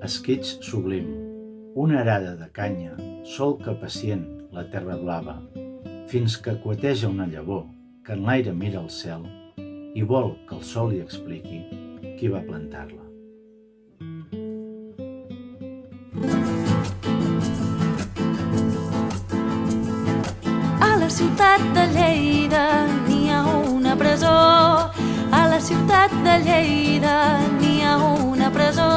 Esquitx sublim, una arada de canya, solca pacient la terra blava, fins que cueteja una llavor que en l'aire mira el cel i vol que el sol li expliqui qui va plantar-la. A la ciutat de Lleida n'hi ha una presó. A la ciutat de Lleida n'hi ha una presó.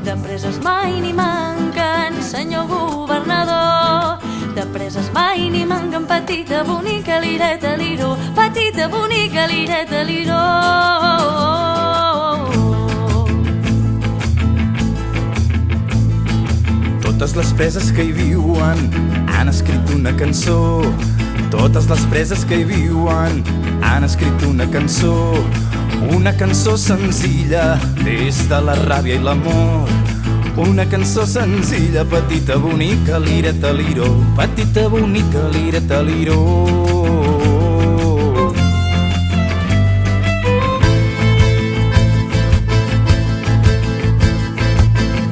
De preses mai ni manquen, senyor governador. De preses mai ni manquen, petita, bonica, lireta, liró. Petita, bonica, lireta, liró. Totes les preses que hi viuen han escrit una cançó. Totes les preses que hi viuen han escrit una cançó. Una cançó senzilla des de la ràbia i l'amor. Una cançó senzilla, petita, bonica, lireta, liró. Petita, bonica, lireta, liró.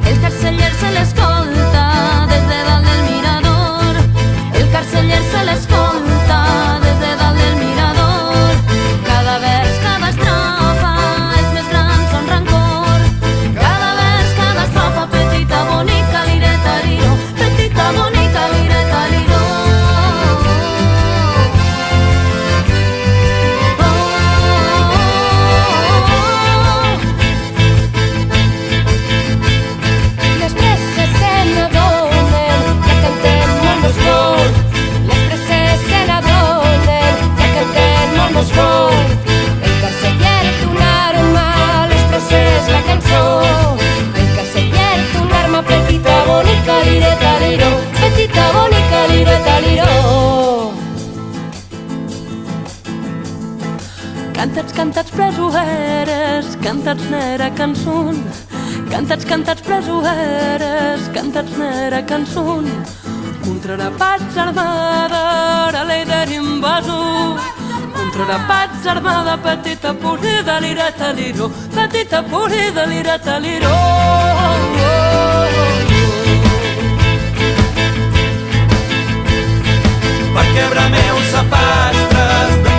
El carceller se l'escolta des de dalt del mirador. El carceller se l'escolta des de dalt del mirador. Cada vers, cada estrofa és més gran son rancor. Cada vers, cada estrofa, petita, bonica, lireta, liró. Petita, bonica, lireta, liró. Les presses se n'adonen, ja cantem molt més fort. Les presses se n'adonen, ja cantem molt més fort. El carceller té una arma, les presses la cançó. El carceller té una arma, petita, bonica, lireta, liró. Petita, bonica, lireta, liró. Cantats, cantats, presoeres, cantats n'era cançon. Cantats, cantats, presoeres, cantats n'era cançon. Contrarapats armada, ara l'eider invasor. Contrarapats armada, petita, polida, lireta, liró. Petita, polida, lireta, liró. Perquè brameu sapastres de